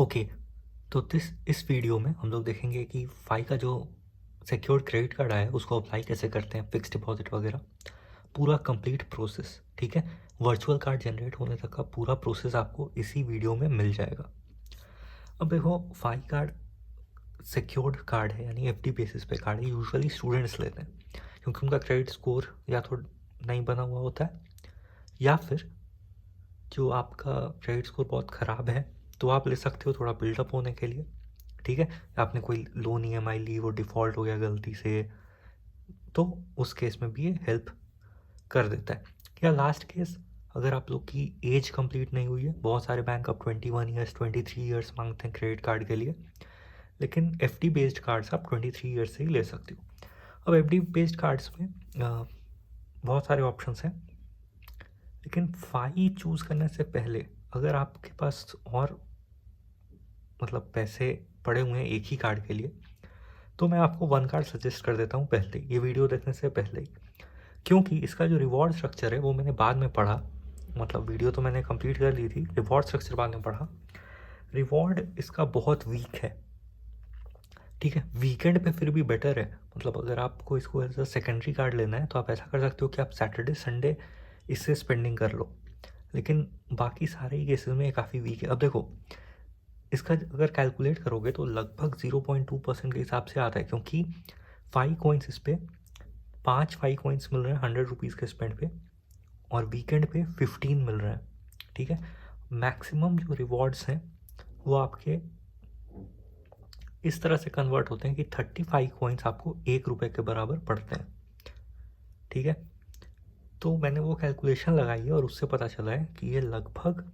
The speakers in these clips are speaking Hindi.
ओके, तो इस वीडियो में हम लोग देखेंगे कि फाई का जो सिक्योर्ड क्रेडिट कार्ड आया है उसको अप्लाई कैसे करते हैं, फिक्स डिपॉजिट वगैरह, पूरा कंप्लीट प्रोसेस। ठीक है, वर्चुअल कार्ड जनरेट होने तक का पूरा प्रोसेस आपको इसी वीडियो में मिल जाएगा। अब देखो, फाई कार्ड सिक्योर्ड कार्ड है, यानी एफडी बेसिस पे कार्ड है। यूजुअली स्टूडेंट्स लेते हैं क्योंकि उनका क्रेडिट स्कोर या तो नहीं बना हुआ होता है, या फिर जो आपका क्रेडिट स्कोर बहुत ख़राब है तो आप ले सकते हो थोड़ा बिल्डअप होने के लिए। ठीक है, आपने कोई लोन ईएमआई ली, वो डिफ़ॉल्ट हो गया गलती से, तो उस केस में भी ये हेल्प कर देता है। या लास्ट केस, अगर आप लोग की एज कंप्लीट नहीं हुई है, बहुत सारे बैंक अब 21 ईयर्स 23 ईयर्स मांगते हैं क्रेडिट कार्ड के लिए, लेकिन एफडी बेस्ड कार्ड्स आप 23 ईयर्स से ही ले सकते हो। अब एफडी बेस्ड कार्ड्स में बहुत सारे ऑप्शंस हैं, लेकिन फाई चूज़ करने से पहले अगर आपके पास और मतलब पैसे पड़े हुए हैं एक ही कार्ड के लिए, तो मैं आपको वन कार्ड सजेस्ट कर देता हूँ पहले, ये वीडियो देखने से पहले ही, क्योंकि इसका जो रिवॉर्ड स्ट्रक्चर है वो मैंने बाद में पढ़ा। मतलब वीडियो तो मैंने कंप्लीट कर ली थी, रिवॉर्ड स्ट्रक्चर बाद में पढ़ा। रिवॉर्ड इसका बहुत वीक है। ठीक है, वीकेंड पे फिर भी बेटर है। मतलब अगर आपको इसको एज अ सेकेंडरी कार्ड लेना है तो आप ऐसा कर सकते हो कि आप सैटरडे संडे इससे स्पेंडिंग कर लो, लेकिन बाकी सारे ही केसेस में काफ़ी वीक है। अब देखो, इसका अगर कैलकुलेट करोगे तो लगभग 0.2% के हिसाब से आता है, क्योंकि 5 कॉइन्स इस पर 5 कॉइन्स मिल रहे हैं 100 रुपीज़ के स्पेंड पे, और वीकेंड पे 15 मिल रहे हैं। ठीक है, मैक्सिमम जो रिवॉर्ड्स हैं वो आपके इस तरह से कन्वर्ट होते हैं कि 35 कॉइन्स आपको 1 रुपये के बराबर पड़ते हैं। ठीक है, तो मैंने वो कैलकुलेशन लगाई है और उससे पता चला है कि ये लगभग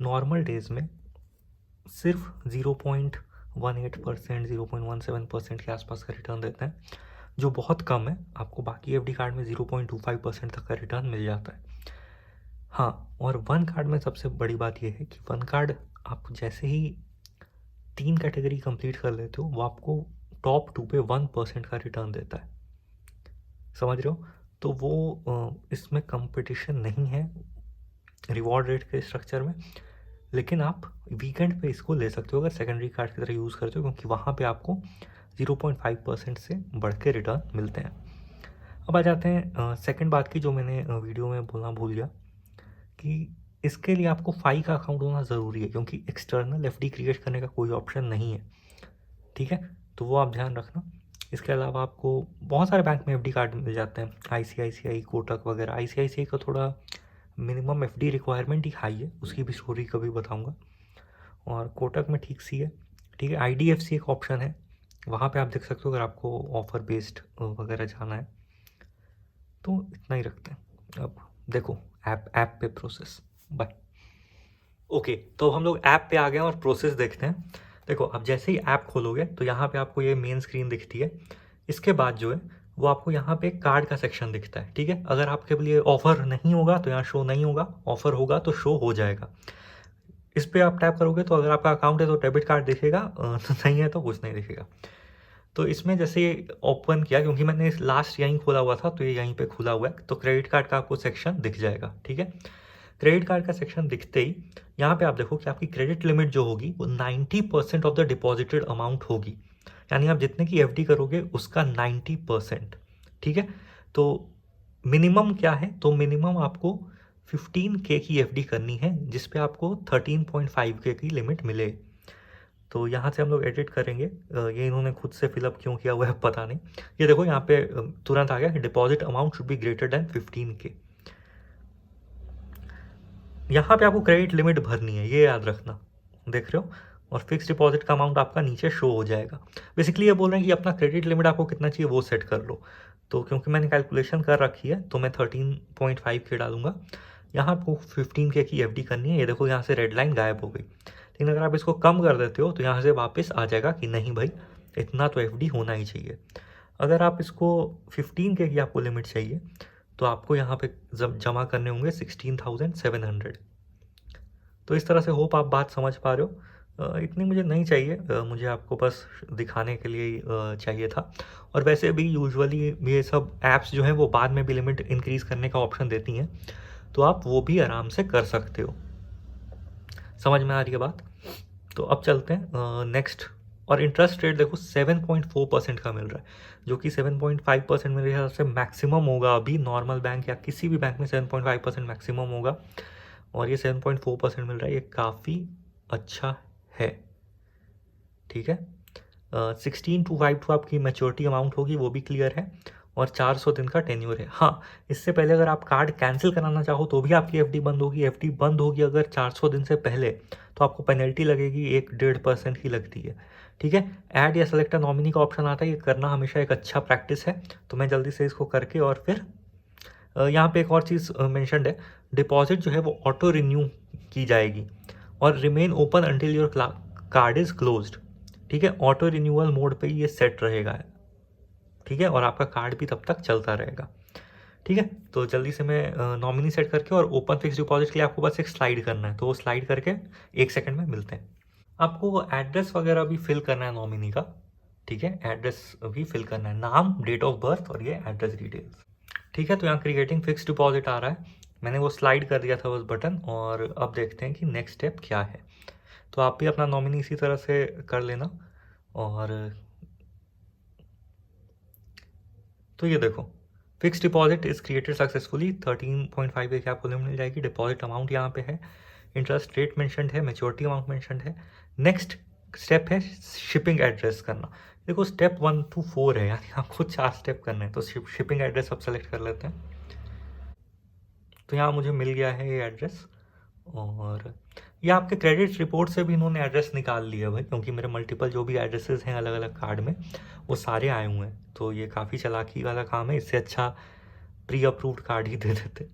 नॉर्मल डेज़ में सिर्फ 0.18%, 0.17% के आसपास का रिटर्न देते हैं, जो बहुत कम है। आपको बाकी एफडी कार्ड में 0.25% तक का रिटर्न मिल जाता है। हाँ, और वन कार्ड में सबसे बड़ी बात यह है कि वन कार्ड आप जैसे ही 3 कैटेगरी कंप्लीट कर लेते हो, वो आपको टॉप 2 पे 1% का रिटर्न देता है। समझ रहे हो? तो वो इसमें कंपटीशन नहीं है रिवॉर्ड रेट के स्ट्रक्चर में, लेकिन आप वीकेंड पे इसको ले सकते हो अगर सेकेंडरी कार्ड की तरह यूज़ करते हो, क्योंकि वहाँ पे आपको 0.5% से बढ़ के रिटर्न मिलते हैं। अब आ जाते हैं सेकंड बात की, जो मैंने वीडियो में बोलना भूल गया, कि इसके लिए आपको फाई का अकाउंट होना ज़रूरी है, क्योंकि एक्सटर्नल एफडी क्रिएट करने का कोई ऑप्शन नहीं है। ठीक है, तो वो आप ध्यान रखना। इसके अलावा आपको बहुत सारे बैंक में एफडी कार्ड मिल जाते हैं, आईसीआईसीआई, कोटक वगैरह। आईसीआईसीआई का थोड़ा मिनिमम एफडी रिक्वायरमेंट ही हाई है, उसकी भी स्टोरी कभी बताऊंगा। और कोटक में ठीक सी है। ठीक है, आईडीएफसी एक ऑप्शन है, वहाँ पे आप देख सकते हो अगर आपको ऑफर बेस्ड वगैरह जाना है। तो इतना ही रखते हैं। अब देखो, ऐप पे प्रोसेस बाय। ओके, तो हम लोग ऐप पे आ गए और प्रोसेस देखते हैं। देखो, अब जैसे ही ऐप खोलोगे तो यहाँ पे आपको ये मेन स्क्रीन दिखती है। इसके बाद जो है वो आपको यहाँ पे कार्ड का सेक्शन दिखता है। ठीक है, अगर आपके लिए ऑफर नहीं होगा तो यहाँ शो नहीं होगा, ऑफर होगा तो शो हो जाएगा। इस पर आप टैप करोगे तो अगर आपका अकाउंट है तो डेबिट कार्ड दिखेगा, नहीं है तो कुछ नहीं दिखेगा। तो इसमें जैसे ये ओपन किया, क्योंकि मैंने लास्ट यहीं खोला हुआ था तो ये यहीं पे खुला हुआ है, तो क्रेडिट कार्ड का आपको सेक्शन दिख जाएगा। ठीक है, क्रेडिट कार्ड का सेक्शन दिखते ही यहाँ पे आप देखो कि आपकी क्रेडिट लिमिट जो होगी वो 90% ऑफ द डिपॉजिटेड अमाउंट होगी, यानी आप जितने की एफडी करोगे उसका 90%। ठीक है, तो मिनिमम क्या है, तो मिनिमम आपको 15K की एफडी करनी है, जिस पे आपको 13.5K की लिमिट मिले। तो यहाँ से हम लोग एडिट करेंगे। ये इन्होंने खुद से फिलअप क्यों किया हुआ है पता नहीं। ये देखो यहाँ पे तुरंत आ गया कि deposit amount should be greater than 15K। यहाँ पे आपको क्रेडिट लिमिट भरनी है, ये याद रखना। देख रहे हो, और फिक्स डिपॉजिट का अमाउंट आपका नीचे शो हो जाएगा। बेसिकली ये बोल रहे हैं कि अपना क्रेडिट लिमिट आपको कितना चाहिए वो सेट कर लो। तो क्योंकि मैंने कैलकुलेशन कर रखी है तो मैं 13.5K डालूंगा। यहाँ आपको 15K की एफडी करनी है। ये देखो, यहाँ से रेड लाइन गायब हो गई। लेकिन अगर आप इसको कम कर देते हो तो यहाँ से वापस आ जाएगा कि नहीं भाई, इतना तो एफडी होना ही चाहिए। अगर आप इसको 15K की आपको लिमिट चाहिए तो आपको यहाँ पे जमा करने होंगे 16,700। तो इस तरह से होप आप बात समझ पा रहे हो। इतनी मुझे नहीं चाहिए, मुझे आपको बस दिखाने के लिए चाहिए था। और वैसे भी यूजुअली ये सब ऐप्स जो हैं वो बाद में भी लिमिट इंक्रीज़ करने का ऑप्शन देती हैं, तो आप वो भी आराम से कर सकते हो। समझ में आ रही है बात? तो अब चलते हैं नेक्स्ट। और इंटरेस्ट रेट देखो 7.4% का मिल रहा है, जो कि 7.5% मेरे हिसाब से मैक्सिमम होगा अभी नॉर्मल बैंक या किसी भी बैंक में 7.5% मैक्सिमम होगा, और ये 7.4% मिल रहा है, ये काफ़ी अच्छा है। ठीक है, 16/5 आपकी मैच्योरिटी अमाउंट होगी, वो भी क्लियर है, और 400 दिन का टेन्योर है। हाँ, इससे पहले अगर आप कार्ड कैंसिल कराना चाहो तो भी आपकी एफडी बंद होगी। एफडी बंद होगी अगर 400 दिन से पहले, तो आपको पेनल्टी लगेगी, 1-1.5% की लगती है। ठीक है, ऐड या सेलेक्ट नॉमिनी का ऑप्शन आता है, ये करना हमेशा एक अच्छा प्रैक्टिस है, तो मैं जल्दी से इसको करके, और फिर यहाँ पे एक और चीज़ मेंशन्ड है, डिपॉजिट जो है वो ऑटो रिन्यू की जाएगी और remain open until your card is closed. ठीक है, ऑटो रिन्यूअल मोड पे ये सेट रहेगा। ठीक है, और आपका कार्ड भी तब तक चलता रहेगा। ठीक है, तो जल्दी से मैं नॉमिनी सेट करके, और ओपन फिक्स डिपॉजिट के लिए आपको बस एक स्लाइड करना है, तो वो स्लाइड करके 1 सेकंड में मिलते हैं। आपको एड्रेस वगैरह भी फिल करना है नॉमिनी का। ठीक है, एड्रेस भी फिल करना है, नाम, डेट ऑफ बर्थ और ये एड्रेस डिटेल्स। ठीक है, तो यहाँ क्रिएटिंग फिक्स डिपॉजिट आ रहा है, मैंने वो स्लाइड कर दिया था उस बटन, और अब देखते हैं कि नेक्स्ट स्टेप क्या है। तो आप भी अपना नॉमिनी इसी तरह से कर लेना। और तो ये देखो, fix deposit is created successfully, 13.5 की आपको लिमिट मिल जाएगी। डिपॉजिट अमाउंट यहाँ पे है, इंटरेस्ट रेट मेंशन्ड है, मेच्योरिटी अमाउंट मेंशन्ड है। नेक्स्ट स्टेप है शिपिंग एड्रेस करना। देखो स्टेप 1 to 4 है, यानी आपको 4 स्टेप करने हैं। तो शिपिंग एड्रेस अब सेलेक्ट कर लेते हैं। तो यहाँ मुझे मिल गया है ये एड्रेस, और ये आपके क्रेडिट रिपोर्ट से भी इन्होंने एड्रेस निकाल लिया भाई, क्योंकि मेरे मल्टीपल जो भी एड्रेसेस हैं अलग अलग कार्ड में, वो सारे आए हुए हैं। तो ये काफ़ी चालाकी वाला काम है, इससे अच्छा प्री अप्रूव्ड कार्ड ही दे देते।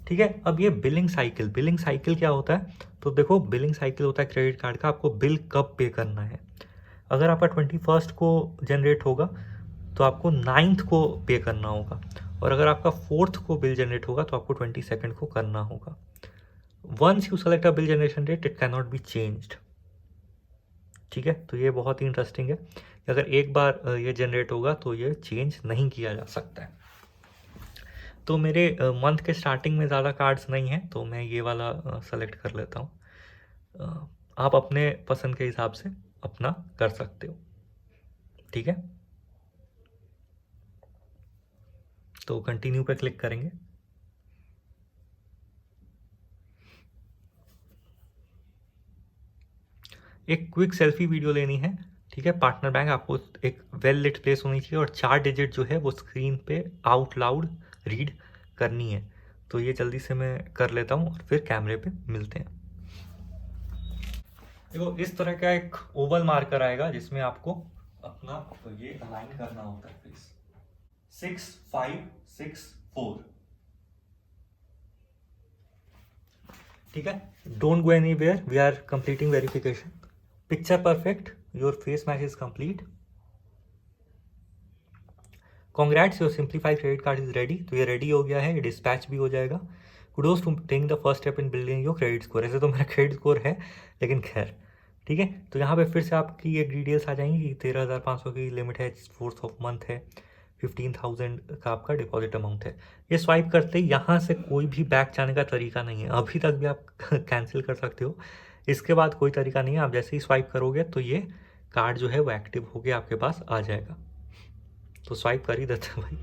ठीक है, अब ये बिलिंग साइकिल क्या होता है? तो देखो, बिलिंग साइकिल होता है क्रेडिट कार्ड का, आपको बिल कब पे करना है। अगर आपका 21st को जनरेट होगा तो आपको 9th को पे करना होगा, और अगर आपका 4th को बिल जनरेट होगा तो आपको 22nd को करना होगा। Once you select a bill generation date, it cannot be changed. ठीक है, तो ये बहुत ही इंटरेस्टिंग है कि अगर एक बार ये जनरेट होगा तो ये चेंज नहीं किया जा सकता है। तो मेरे मंथ के स्टार्टिंग में ज़्यादा कार्ड्स नहीं हैं, तो मैं ये वाला सेलेक्ट कर लेता हूँ। आप अपने पसंद के हिसाब से अपना कर सकते हो। ठीक है, तो कंटिन्यू पे क्लिक करेंगे। एक क्विक सेल्फी वीडियो लेनी है। ठीक है, पार्टनर बैंक आपको एक वेल लिट प्लेस होनी चाहिए, और 4 डिजिट जो है वो स्क्रीन पे आउट लाउड रीड करनी है। तो ये जल्दी से मैं कर लेता हूँ, और फिर कैमरे पे मिलते हैं। देखो, इस तरह का एक ओवल मार्कर आएगा जिसमें आपको अपना तो ये अलाइन करना होता है फेस। 6 5 6 4। ठीक है, don't go anywhere, we are completing verification. Picture perfect, your face match is complete. Congrats, your simplified credit card is ready. तो ये रेडी हो गया है, ये डिस्पैच भी हो जाएगा। Kudos to taking the first step in building your credit score. ऐसे तो मेरा क्रेडिट स्कोर है, लेकिन खैर ठीक है। तो यहाँ पे फिर से आपकी ये डिटेल्स आ जाएंगी कि 13,500 की लिमिट है, 4th ऑफ मंथ है, 15,000 का आपका डिपॉजिट अमाउंट है। ये स्वाइप करते ही यहाँ से कोई भी बैक जाने का तरीका नहीं है, अभी तक भी आप कैंसिल कर सकते हो, इसके बाद कोई तरीका नहीं है। आप जैसे ही स्वाइप करोगे तो ये कार्ड जो है वो एक्टिव होके आपके पास आ जाएगा। तो स्वाइप कर ही देते हैं भाई।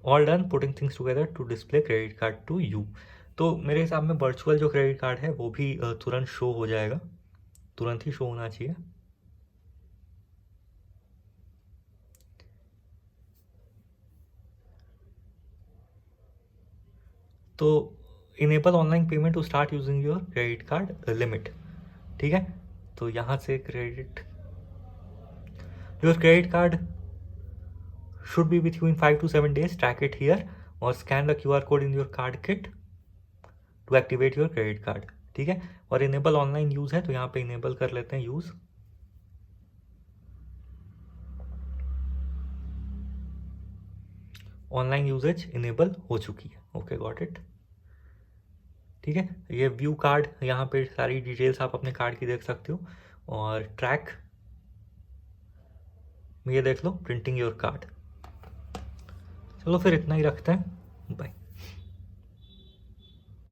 All done putting things together to display credit card to you. तो मेरे हिसाब में वर्चुअल जो क्रेडिट कार्ड है वो भी तुरंत शो हो जाएगा, तुरंत ही शो होना चाहिए। तो enable online payment to start using your credit card limit. ठीक है, तो यहाँ से credit your credit card should be with you in 5 to 7 days. Track it here or scan the QR code in your card kit to activate your credit card. ठीक है, और इनेबल ऑनलाइन यूज है, तो यहाँ पे इनेबल कर लेते हैं यूज। ऑनलाइन यूजेज इनेबल हो चुकी है। Okay, got it. ठीक है, ये व्यू कार्ड, यहाँ पे सारी डिटेल्स आप अपने कार्ड की देख सकते हो, और ट्रैक में ये देख लो प्रिंटिंग योर कार्ड। चलो फिर इतना ही रखते हैं, बाय।